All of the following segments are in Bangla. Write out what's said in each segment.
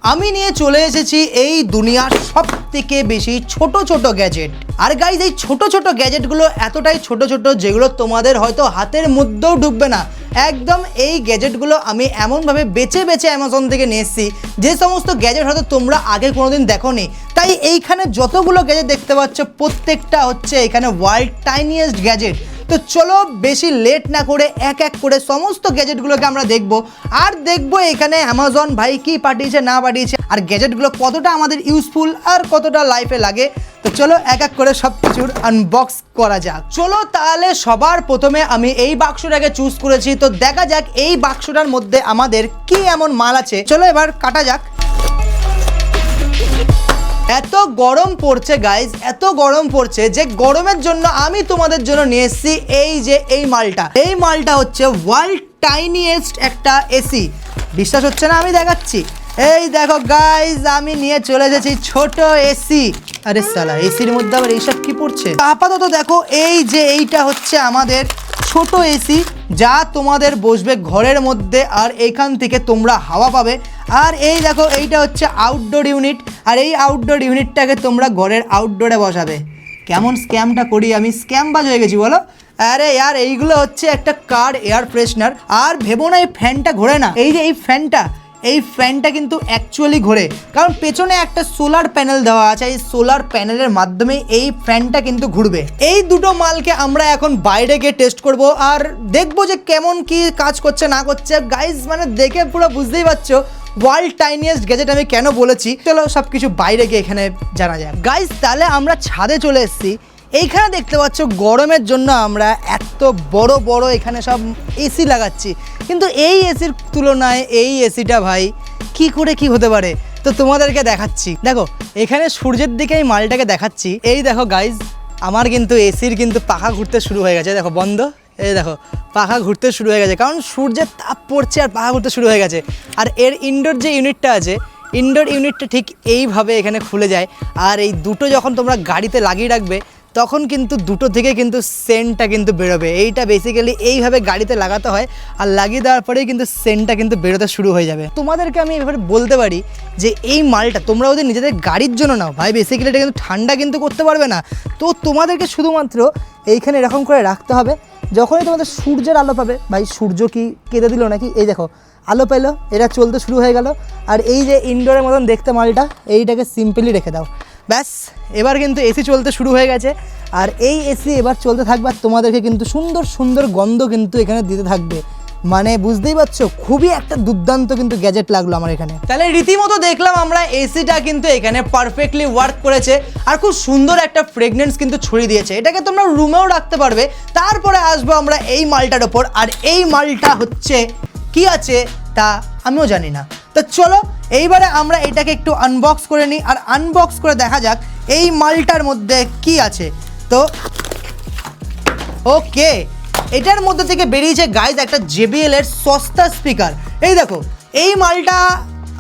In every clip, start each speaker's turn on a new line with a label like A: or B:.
A: আমি নিয়ে চলে এসেছি এই দুনিয়ার সবথেকে বেশি ছোট ছোট গ্যাজেট। আর গাইজ এই ছোট ছোট গ্যাজেটগুলো এতটাই ছোট ছোট যেগুলো তোমাদের হয়তো হাতের মধ্যেও ঢুকবে না। একদম এই গ্যাজেটগুলো আমি এমনভাবে বেছে বেছে অ্যামাজন থেকে নিয়ে এসেছি যে সমস্ত গ্যাজেট হয়তো তোমরা আগে কোনোদিন দেখোনি। তাই এইখানে যতগুলো গ্যাজেট দেখতে পাচ্ছ প্রত্যেকটা হচ্ছে এখানে ওয়ার্ল্ড টাইনিয়েস্ট গ্যাজেট। তো চলো বেশি লেট না করে এক এক করে সমস্ত গ্যাজেটগুলোকে আমরা দেখব আর দেখব এখানে অ্যামাজন ভাই কি পাঠিয়েছে না পাঠিয়েছে আর গ্যাজেটগুলো কতটা আমাদের ইউজফুল আর কতটা লাইফে লাগে। তো চলো এক এক করে সব কিছুর আনবক্স করা যাক। চলো তাহলে সবার প্রথমে আমি এই বাক্সটাকে চুজ করেছি। তো দেখা যাক এই বাক্সটার মধ্যে আমাদের কি এমন মাল আছে। চলো এবার কাটা যাক। এত গরম পড়ছে গাইজ, এত গরম পড়ছে যে গরমের জন্য আমি তোমাদের জন্য নিয়ে এসেছি এই মালটা হচ্ছে ওয়ার্ল্ড টাইনিয়েস্ট একটা এসি। বিশ্বাস হচ্ছে না, আমি দেখাচ্ছি। এই দেখো গাইজ, আমি নিয়ে চলে এসেছি ছোট এসি। আরে সালা, এসির মধ্যে আবার এইসব কি পড়ছে? আপাতত দেখো এইটা হচ্ছে আমাদের ছোট এসি, যা তোমাদের বসবে ঘরের মধ্যে আর এখান থেকে তোমরা হাওয়া পাবে। আর এই দেখো এইটা হচ্ছে আউটডোর ইউনিট, আর এই আউটডোর ইউনিটটাকে তোমরা ঘরের আউটডোরে বসাবে। কেমন স্ক্যামটা করি আমি, স্ক্যামবাজ হয়ে গেছি বলো? আরে यार এইগুলো হচ্ছে একটা কার এয়ার ফ্রেশনার। আর ভেবো না এই ফ্যানটা ঘোরে না। এই যে এই ফ্যানটা কিন্তু অ্যাকচুয়ালি ঘোরে, কারণ পেছনে একটা সোলার প্যানেল দেওয়া আছে। এই সোলার প্যানেলের মাধ্যমে এই ফ্যানটা কিন্তু ঘুরবে। এই দুটো মালকে আমরা এখন বাইরে গিয়ে টেস্ট করব আর দেখবো যে কেমন কি কাজ করছে না করছে। গাইজ মানে দেখে পুরো বুঝতেই পারছো ওয়ার্ল্ড টাইনিয়েস্ট গ্যাজেট আমি কেন বলেছি। চলো সব কিছু বাইরে গিয়ে এখানে জানা যায়। গাইজ তাহলে আমরা ছাদে চলে এসেছি। এইখানে দেখতে পাচ্ছ গরমের জন্য আমরা এত বড় বড় এখানে সব এসি লাগাচ্ছি, কিন্তু এই এসির তুলনায় এই এসিটা ভাই কি করে কি হতে পারে। তো তোমাদেরকে দেখাচ্ছি। দেখো এখানে সূর্যের দিকে এই মালটাকে দেখাচ্ছি। এই দেখো গাইজ, আমার কিন্তু এসির কিন্তু পাখা ঘুরতে শুরু হয়ে গেছে। দেখো বন্ধ, এই দেখো পাখা ঘুরতে শুরু হয়ে গেছে, কারণ সূর্যের তাপ পড়ছে আর পাখা ঘুরতে শুরু হয়ে গেছে। আর এর ইনডোর যে ইউনিটটা আছে, ইনডোর ইউনিটটা ঠিক এইভাবে এখানে খুলে যায়। আর এই দুটো যখন তোমরা গাড়িতে লাগিয়ে রাখবে তখন কিন্তু দুটো থেকে কিন্তু সেন্টটা কিন্তু বেরোবে। এইটা বেসিক্যালি এইভাবে গাড়িতে লাগাতে হয়, আর লাগিয়ে দেওয়ার পরেই কিন্তু সেন্টটা কিন্তু বেরোতে শুরু হয়ে যাবে। তোমাদেরকে আমি এভাবে বলতে পারি যে এই মালটা তোমরা ওদের নিজেদের গাড়ির জন্য নাও ভাই, বেসিক্যালি এটা কিন্তু ঠান্ডা কিন্তু করতে পারবে না। তো তোমাদেরকে শুধুমাত্র এইখানে এরকম করে রাখতে হবে। যখনই তোমাদের সূর্যের আলো পাবে, ভাই সূর্য কি কেঁদে দিল নাকি? এই দেখো আলো পেলো, এটা চলতে শুরু হয়ে গেল। আর এই যে ইনডোরের মতন দেখতে মালটা, এইটাকে সিম্পলি রেখে দাও, ব্যাস এবার কিন্তু এসি চলতে শুরু হয়ে গেছে। আর এই এসি এবার চলতে থাকবে আর তোমাদেরকে কিন্তু সুন্দর সুন্দর গন্ধ কিন্তু এখানে দিতে থাকবে। মানে বুঝতেই পারছো, খুবই একটা দুর্দান্ত কিন্তু গ্যাজেট লাগলো আমার এখানে। তাহলে রীতিমতো দেখলাম আমরা এসিটা কিন্তু এখানে পারফেক্টলি ওয়ার্ক করেছে আর খুব সুন্দর একটা ফ্রেগনেন্স কিন্তু ছড়িয়ে দিয়েছে। এটাকে তোমরা রুমেও রাখতে পারবে। তারপরে আসবো আমরা এই মালটার ওপর, আর এই মালটা হচ্ছে কি আছে তা আমিও জানি না। তো চলো এইবারে আমরা এটাকে একটু আনবক্স করে নিই আর আনবক্স করে দেখা যাক এই মালটার মধ্যে কি আছে। তো ওকে, এটার মধ্যে থেকে বেরিয়েছে গাইজ একটা JBL এর সস্তা স্পিকার। এই দেখো এই মালটা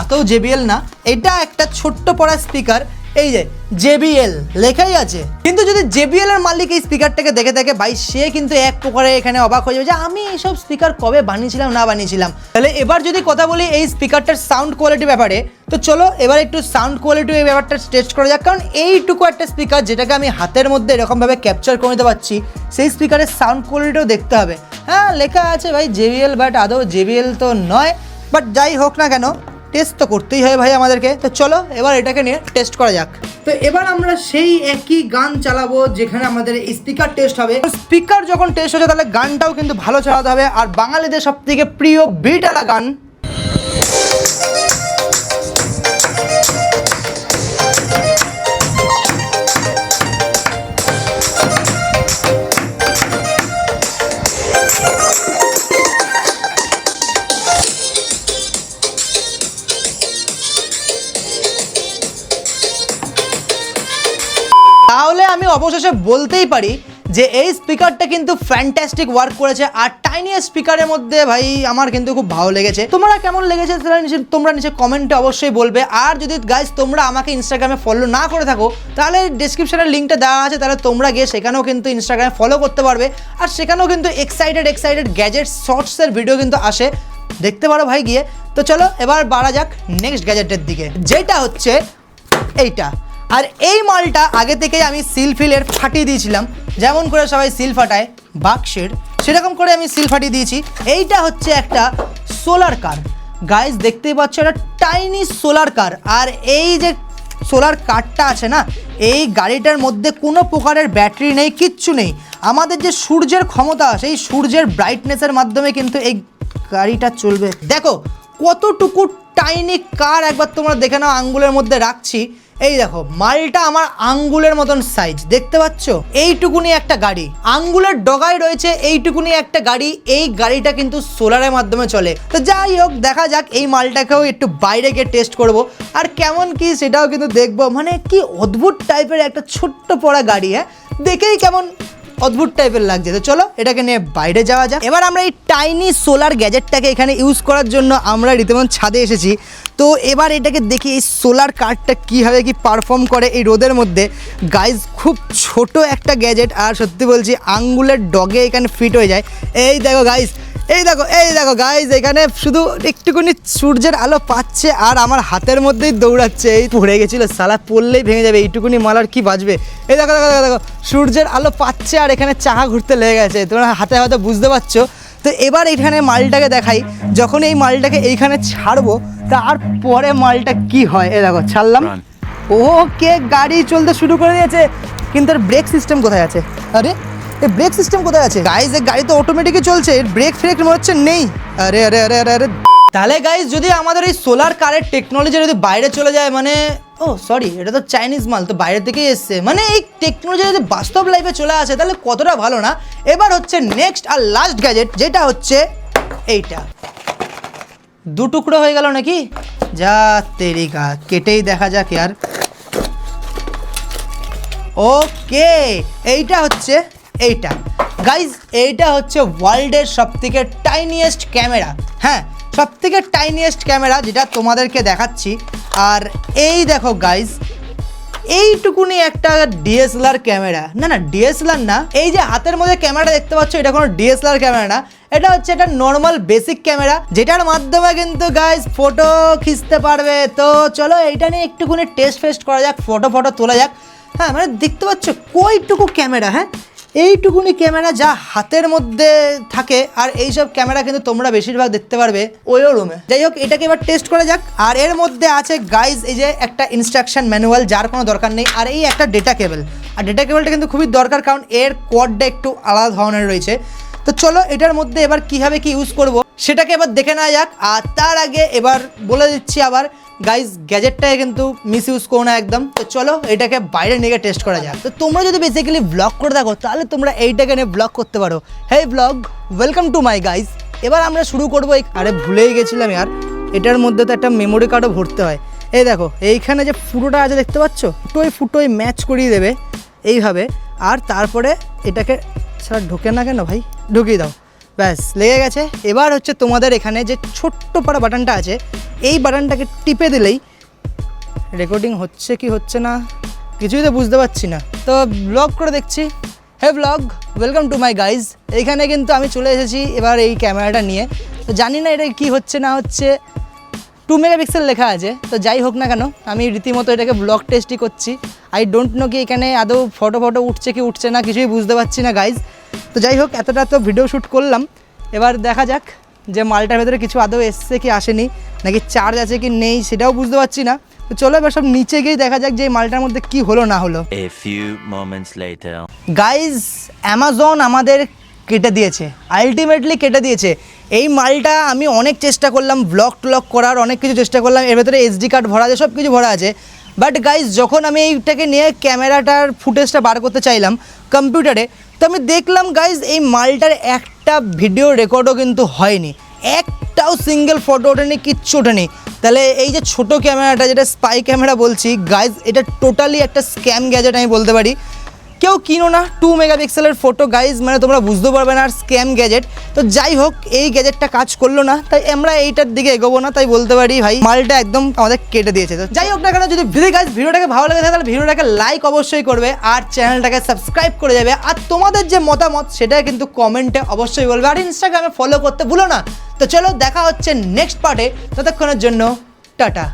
A: এতও JBL না, এটা একটা ছোট্ট পড়া স্পিকার। এই যে JBL লেখাই আছে, কিন্তু যদি JBL এর মালিক এই স্পিকারটাকে দেখে থাকে ভাই, সে কিন্তু এক প্রকারে এখানে অবাক হয়ে যাবে যে আমি এইসব স্পিকার কবে বানিয়েছিলাম না বানিয়েছিলাম। তাহলে এবার যদি কথা বলি এই স্পিকারটার সাউন্ড কোয়ালিটি ব্যাপারে, তো চলো এবার একটু সাউন্ড কোয়ালিটি এই ব্যাপারটা টেস্ট করা যাক। কারণ এইটুকু একটা স্পিকার যেটাকে আমি হাতের মধ্যে এরকমভাবে ক্যাপচার করে নিতে পারছি, সেই স্পিকারের সাউন্ড কোয়ালিটিও দেখতে হবে। হ্যাঁ লেখা আছে ভাই JBL, বাট আদৌ JBL তো নয়। বাট যাই হোক না কেন, টেস্ট তো করতেই হয় ভাই আমাদেরকে। তো চলো এবার এটাকে নিয়ে টেস্ট করা যাক। তো এবার আমরা সেই একই গান চালাবো যেখানে আমাদের স্পিকার টেস্ট হবে। স্পিকার যখন টেস্ট হচ্ছে তাহলে গানটাও কিন্তু ভালো চালাতে হবে, আর বাঙালিদের সব থেকে প্রিয় বিটওয়ালা গান। তাহলে আমি অবশেষে বলতেই পারি যে এই স্পিকারটা কিন্তু ফ্যান্টাস্টিক ওয়ার্ক করেছে। আর টাইনিয়েস্ট স্পিকারের মধ্যে ভাই আমার কিন্তু খুব ভালো লেগেছে। তোমরা কেমন লেগেছে তোমরা নিচে কমেন্টে অবশ্যই বলবে। আর যদি গাইজ তোমরা আমাকে ইনস্টাগ্রামে ফলো না করে থাকো তাহলে ডিসক্রিপশনের লিঙ্কটা দেওয়া আছে, তাহলে তোমরা গিয়ে সেখানেও কিন্তু ইনস্টাগ্রামে ফলো করতে পারবে। আর সেখানেও কিন্তু এক্সাইটেড গ্যাজেট শর্টসের ভিডিও কিন্তু আসে। দেখতে পারো ভাই গিয়ে। তো চলো এবার বাড়া যাক নেক্সট গ্যাজেটের দিকে, যেটা হচ্ছে এইটা। আর এই মালটা আগে থেকেই আমি সিল ফিলের ফাটিয়ে দিয়েছিলাম, যেমন করে সবাই সিল ফাটায় বাক্সের, সেরকম করে আমি সিল ফাটিয়ে দিয়েছি। এইটা হচ্ছে একটা সোলার কার গাইজ, দেখতেই পাচ্ছ একটা টাইনি সোলার কার। আর এই যে সোলার কারটা আছে না, এই গাড়িটার মধ্যে কোনো প্রকারের ব্যাটারি নেই, কিচ্ছু নেই। আমাদের যে সূর্যের ক্ষমতা, সেই সূর্যের ব্রাইটনেসের মাধ্যমে কিন্তু এই গাড়িটা চলবে। দেখো কতটুকু টাইনি কার, একবার তোমরা দেখে নাও। আঙ্গুলের মধ্যে রাখছি, এই দেখো মালটা আমার আঙ্গুলের মতন সাইজ, দেখতে পাচ্ছ? এইটুকুনি একটা গাড়ি, আঙ্গুলের ডগায় রয়েছে এইটুকুনি একটা গাড়ি। এই গাড়িটা কিন্তু সোলারের মাধ্যমে চলে। তো যাই হোক, দেখা যাক এই মালটাকেও একটু বাইরে গিয়ে টেস্ট করব, আর কেমন কি সেটাও কিন্তু দেখবো। মানে কি অদ্ভুত টাইপের একটা ছোট্ট পড়া গাড়ি, হ্যাঁ দেখেই কেমন অদ্ভুত টাইপের লাগছে। তো চলো এটাকে নিয়ে বাইরে যাওয়া যাক। এবার আমরা এই টাইনি সোলার গ্যাজেটটাকে এখানে ইউজ করার জন্য আমরা রীতিমতো ছাদে এসেছি। তো এবার এটাকে দেখি এই সোলার কারটা কীভাবে কি পারফর্ম করে এই রোদের মধ্যে। গাইজ খুব ছোট একটা গ্যাজেট, আর সত্যি বলছি আঙ্গুলের ডগে এখানে ফিট হয়ে যায়। এই দেখো গাইজ, এই দেখো গাইজ, এখানে শুধু একটুখানি সূর্যের আলো পাচ্ছে আর আমার হাতের মধ্যেই দৌড়াচ্ছে। এই পড়ে গেছিলো, সালা পড়লেই ভেঙে যাবে, এইটুকুনি মাল আর কি বাজবে। এই দেখো দেখো দেখো সূর্যের আলো পাচ্ছে আর এখানে চাকা ঘুরতে লেগে গেছে, তোমরা হাতে হয়তো বুঝতে পারছো। তো এবার এখানে মালটাকে দেখাই, যখন এই মালটাকে এইখানে ছাড়বো তারপরে মালটা কি হয়। এই দেখো ছাড়লাম, ওকে গাড়ি চলতে শুরু করে দিয়েছে, কিন্তু এর ব্রেক সিস্টেম কোথায় আছে? আরে এই ব্রেক সিস্টেম কোথায় আছে গাইজ? এই গাড়ি তো অটোমেটিকই চলছে, এর ব্রেক ফ্রেক মনে হচ্ছে নেই। আরে আরে আরে আরে আরে তাহলে গাইজ যদি আমাদের এই সোলার কারের টেকনোলজি যদি বাইরে চলে যায়, মানে ও সরি এটা তো চাইনিজ মাল, তো বাইরে থেকেই এসছে, মানে এই টেকনোলজি যদি বাস্তব লাইফে চলে আসে তাহলে কতটা ভালো না। এবার হচ্ছে নেক্সট আর লাস্ট গ্যাজেট, যেটা হচ্ছে এইটা। দু টুকরো হয়ে গেল নাকি? যা তেরিকা, কেটেই দেখা যাক ইয়ার। ওকে, এইটা হচ্ছে এইটা গাইজ, এইটা হচ্ছে ওয়ার্ল্ডের সবথেকে টাইনিয়েস্ট ক্যামেরা। হ্যাঁ, সবথেকে টাইনিয়েস্ট ক্যামেরা, যেটা তোমাদেরকে দেখাচ্ছি। আর এই দেখো গাইজ, এইটুকুনি একটা ডিএসএলআর ক্যামেরা, না না ডিএসএলআর না, এই যে হাতের মধ্যে ক্যামেরাটা দেখতে পাচ্ছ, এটা কোনো ডিএসএলআর ক্যামেরা না, এটা হচ্ছে একটা নর্মাল বেসিক ক্যামেরা, যেটার মাধ্যমে কিন্তু গাইজ ফটো খিঁচতে পারবে। তো চলো এইটা নিয়ে একটুখানি টেস্ট ফেস্ট করা যাক, ফটো তোলা যাক। হ্যাঁ মানে দেখতে পাচ্ছ কয়টুকু ক্যামেরা, হ্যাঁ এইটুকুনি ক্যামেরা যা হাতের মধ্যে থাকে। আর এইসব ক্যামেরা কিন্তু তোমরা বেশিরভাগ দেখতে পারবে ওয়ো রুমে। যাই হোক, এটাকে এবার টেস্ট করা যাক। আর এর মধ্যে আছে গাইজ এই যে একটা ইনস্ট্রাকশন ম্যানুয়াল, যার কোনো দরকার নেই, আর এই একটা ডেটা কেবল। আর ডেটা কেবলটা কিন্তু খুবই দরকার, কারণ এর কোডটা একটু আলাদা ধরনের রয়েছে। তো চলো এটার মধ্যে এবার কীভাবে কি ইউজ করব সেটাকে এবার দেখে নেওয়া যাক। আর তার আগে এবার বলে দিচ্ছি আবার গাইজ, গ্যাজেটটাকে কিন্তু মিস ইউজ করো না একদম। তো চলো এটাকে বাইরে নিয়ে টেস্ট করা যাক। তো তোমরা যদি বেসিক্যালি ব্লগ করে থাকো তাহলে তোমরা এইটাকে নিয়ে ব্লগ করতে পারো। Hey vlog, welcome to my guys. এবার আমরা শুরু করবো। আরে ভুলেই গেছিলাম ইয়ার, এটার মধ্যে তো একটা মেমোরি কার্ডও ভরতে হয়। এই দেখো এইখানে যে ফুটোটা আছে দেখতে পাচ্ছ, ফুটোই ম্যাচ করিয়ে দেবে এইভাবে। আর তারপরে এটাকে ছাড়া ঢোকে না কেন ভাই, ঢুকিয়ে দাও, ব্যাস লেগে গেছে। এবার হচ্ছে তোমাদের এখানে যে ছোট্ট পাড়া বাটনটা আছে, এই বাটনটাকে টিপে দিলেই রেকর্ডিং হচ্ছে কি হচ্ছে না কিছুই তো বুঝতে পারছি না। তো ব্লগ করে দেখছি। Hey vlog, welcome to my guys. এইখানে কিন্তু আমি চলে এসেছি এবার এই ক্যামেরাটা নিয়ে। তো জানি না এটা কি হচ্ছে না হচ্ছে, 2 মেগাপিক্সেল লেখা আছে। তো যাই হোক না কেন, আমি রীতিমতো এটাকে ব্লগ টেস্টই করছি। আই ডোন্ট নো কি এখানে আদৌ ফটো উঠছে কি উঠছে না, কিছুই বুঝতে পারছি না গাইজ। তো যাই হোক, এতটা তো ভিডিও শ্যুট করলাম, এবার দেখা যাক যে মালটার ভেতরে কিছু আদৌ এসছে কি আসেনি, নাকি চার্জ আছে কি নেই সেটাও বুঝতে পারছি না। তো চলো এবার সব নিচে গিয়ে দেখা যাক যে এই মালটার মধ্যে কি হলো না হলো। গাইজ, অ্যামাজন আমাদের কেটে দিয়েছে, আলটিমেটলি কেটে দিয়েছে। এই মালটা আমি অনেক চেষ্টা করলাম ব্লগ করার, অনেক কিছু চেষ্টা করলাম, এর ভেতরে SD কার্ড ভরা আছে, সব কিছু ভরা আছে। বাট গাইজ, যখন আমি এইটাকে নিয়ে ক্যামেরাটার ফুটেজটা বার করতে চাইলাম কম্পিউটারে, তো আমি দেখলাম গাইজ এই মালটার একটা ভিডিও রেকর্ডও কিন্তু হয়নি, একটাও সিঙ্গেল ফটো ওঠেনি, কিচ্ছু ওঠেনি। তাহলে এই যে ছোটো ক্যামেরাটা, যেটা স্পাই ক্যামেরা বলছি গাইজ, এটা টোটালি একটা স্ক্যাম গ্যাজেট আমি বলতে পারি। কেউ কিনো না 2 মেগাপিক্সেলের ফটো গাইজ, মানে তোমরা বুঝতে পারবে না। আর স্ক্যাম গ্যাজেট। তো যাই হোক, এই গ্যাজেটটা কাজ করলো না, তাই আমরা এইটার দিকে এগোবো না। তাই বলতে পারি ভাই মালটা একদম আমাদের কেটে দিয়েছে। তো যাই হোক না কেন, যদি ভিডিওটাকে ভালো লাগে তাহলে ভিডিওটাকে লাইক অবশ্যই করবে আর চ্যানেলটাকে সাবস্ক্রাইব করে যাবে। আর তোমাদের যে মতামত সেটা কিন্তু কমেন্টে অবশ্যই বলবে, আর ইনস্টাগ্রামে ফলো করতে ভুলো না। তো চলো দেখা হচ্ছে নেক্সট পার্টে, ততক্ষণের জন্য টাটা।